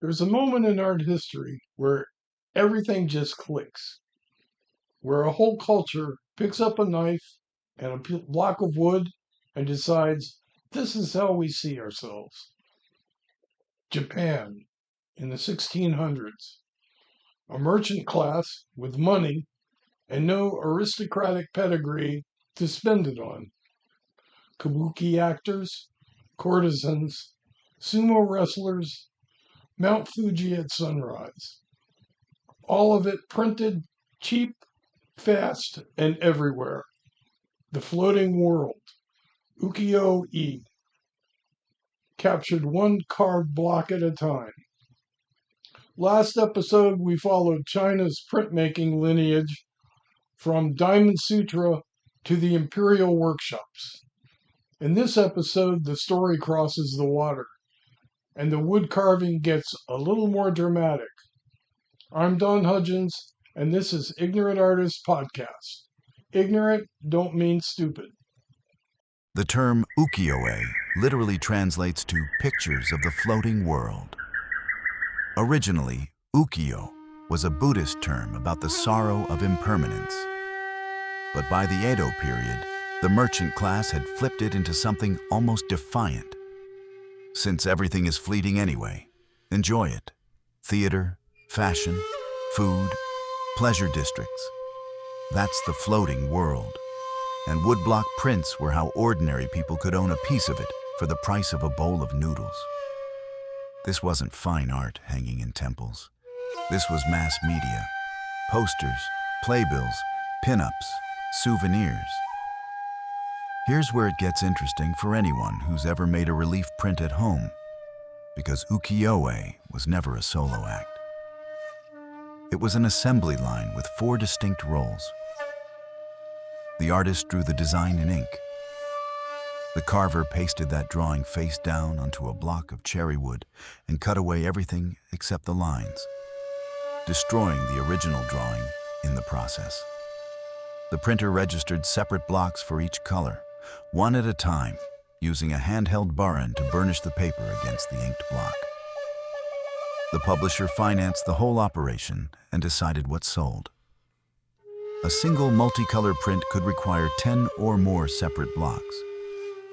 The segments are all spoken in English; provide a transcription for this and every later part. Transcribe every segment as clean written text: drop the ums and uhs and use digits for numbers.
There's a moment in art history where everything just clicks, where a whole culture picks up a knife and a block of wood and decides this is how we see ourselves. Japan in the 1600s, a merchant class with money and no aristocratic pedigree to spend it on. Kabuki actors, courtesans, sumo wrestlers, Mount Fuji at sunrise. All of it printed cheap, fast, and everywhere. The floating world, Ukiyo-e, captured one carved block at a time. Last episode, we followed China's printmaking lineage from Diamond Sutra to the imperial workshops. In this episode, the story crosses the water, and the wood carving gets a little more dramatic. I'm Don Hudgens, and this is Ignorant Artist Podcast. Ignorant don't mean stupid. The term ukiyo-e literally translates to pictures of the floating world. Originally, ukiyo was a Buddhist term about the sorrow of impermanence. But by the Edo period, the merchant class had flipped it into something almost defiant. Since everything is fleeting anyway, enjoy it. Theater, fashion, food, pleasure districts. That's the floating world. And woodblock prints were how ordinary people could own a piece of it for the price of a bowl of noodles. This wasn't fine art hanging in temples. This was mass media. Posters, playbills, pin-ups, souvenirs. Here's where it gets interesting for anyone who's ever made a relief print at home, because ukiyo-e was never a solo act. It was an assembly line with 4 distinct roles. The artist drew the design in ink. The carver pasted that drawing face down onto a block of cherry wood and cut away everything except the lines, destroying the original drawing in the process. The printer registered separate blocks for each color, one at a time, using a handheld baran to burnish the paper against the inked block. The publisher financed the whole operation and decided what sold. A single multicolor print could require 10 or more separate blocks,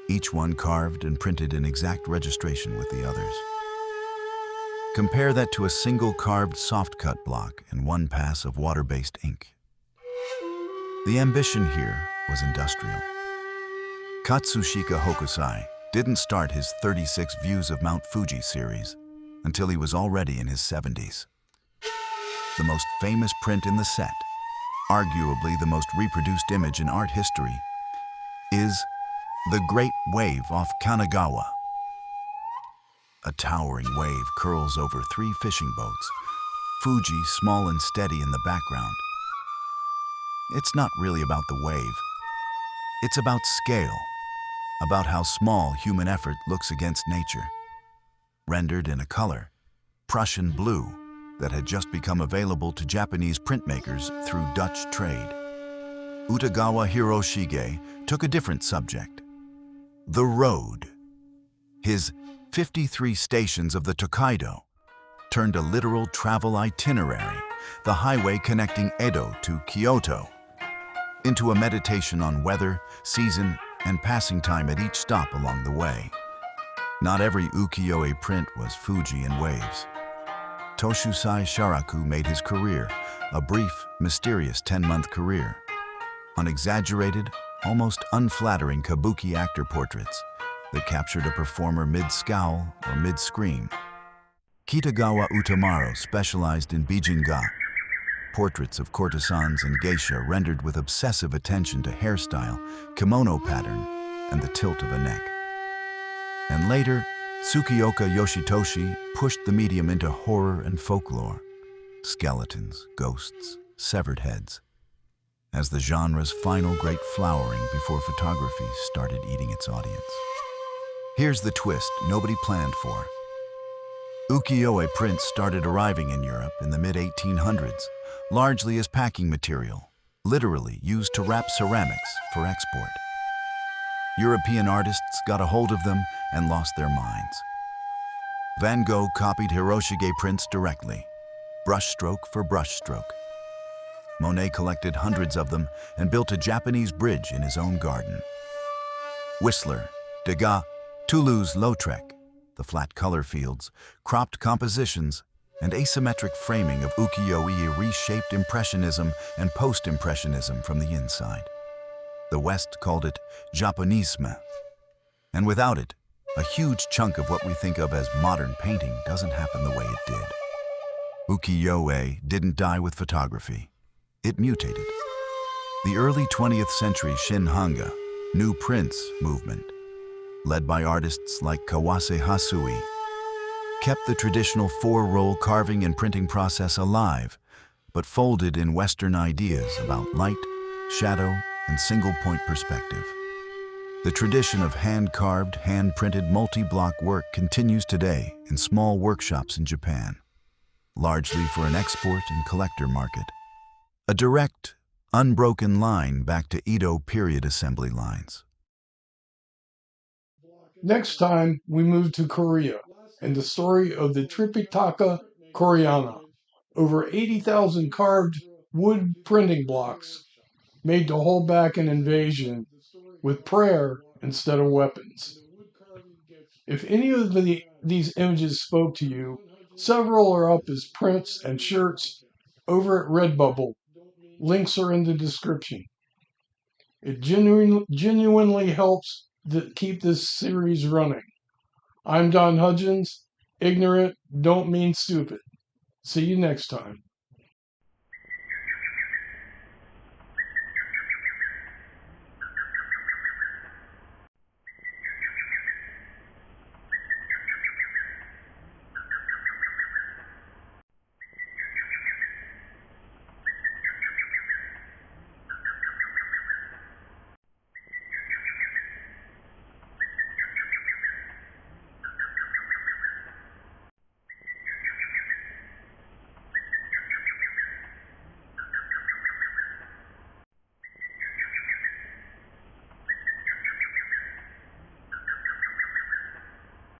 each one carved and printed in exact registration with the others. Compare that to a single carved soft-cut block and one pass of water-based ink. The ambition here was industrial. Katsushika Hokusai didn't start his 36 Views of Mount Fuji series until he was already in his 70s. The most famous print in the set, arguably the most reproduced image in art history, is The Great Wave off Kanagawa. A towering wave curls over 3 fishing boats, Fuji small and steady in the background. It's not really about the wave. It's about scale, about how small human effort looks against nature. Rendered in a color, Prussian blue, that had just become available to Japanese printmakers through Dutch trade. Utagawa Hiroshige took a different subject, the road. His 53 stations of the Tokaido turned a literal travel itinerary, the highway connecting Edo to Kyoto, into a meditation on weather, season, and passing time at each stop along the way. Not every ukiyo-e print was Fuji and waves. Toshusai Sharaku made his career, a brief, mysterious 10-month career, on exaggerated, almost unflattering kabuki actor portraits that captured a performer mid-scowl or mid-scream. Kitagawa Utamaro specialized in bijinga, portraits of courtesans and geisha rendered with obsessive attention to hairstyle, kimono pattern, and the tilt of a neck. And later, Tsukioka Yoshitoshi pushed the medium into horror and folklore, skeletons, ghosts, severed heads, as the genre's final great flowering before photography started eating its audience. Here's the twist nobody planned for. Ukiyo-e prints started arriving in Europe in the mid-1800s, largely as packing material, literally used to wrap ceramics for export. European artists got a hold of them and lost their minds. Van Gogh copied Hiroshige prints directly, brushstroke for brushstroke. Monet collected hundreds of them and built a Japanese bridge in his own garden. Whistler, Degas, Toulouse-Lautrec, the flat color fields, cropped compositions, and asymmetric framing of Ukiyo-e reshaped Impressionism and Post-Impressionism from the inside. The West called it Japonisme. And without it, a huge chunk of what we think of as modern painting doesn't happen the way it did. Ukiyo-e didn't die with photography. It mutated. The early 20th century Shin-hanga, New Prints movement, led by artists like Kawase Hasui, kept the traditional four-roll carving and printing process alive, but folded in Western ideas about light, shadow, and single-point perspective. The tradition of hand-carved, hand-printed multi-block work continues today in small workshops in Japan, largely for an export and collector market. A direct, unbroken line back to Edo period assembly lines. Next time, we move to Korea and the story of the Tripitaka Koreana, over 80,000 carved wood printing blocks made to hold back an invasion with prayer instead of weapons. If any of these images spoke to you, several are up as prints and shirts over at Redbubble. Links are in the description. It genuinely helps to keep this series running. I'm Don Hudgens. Ignorant don't mean stupid. See you next time.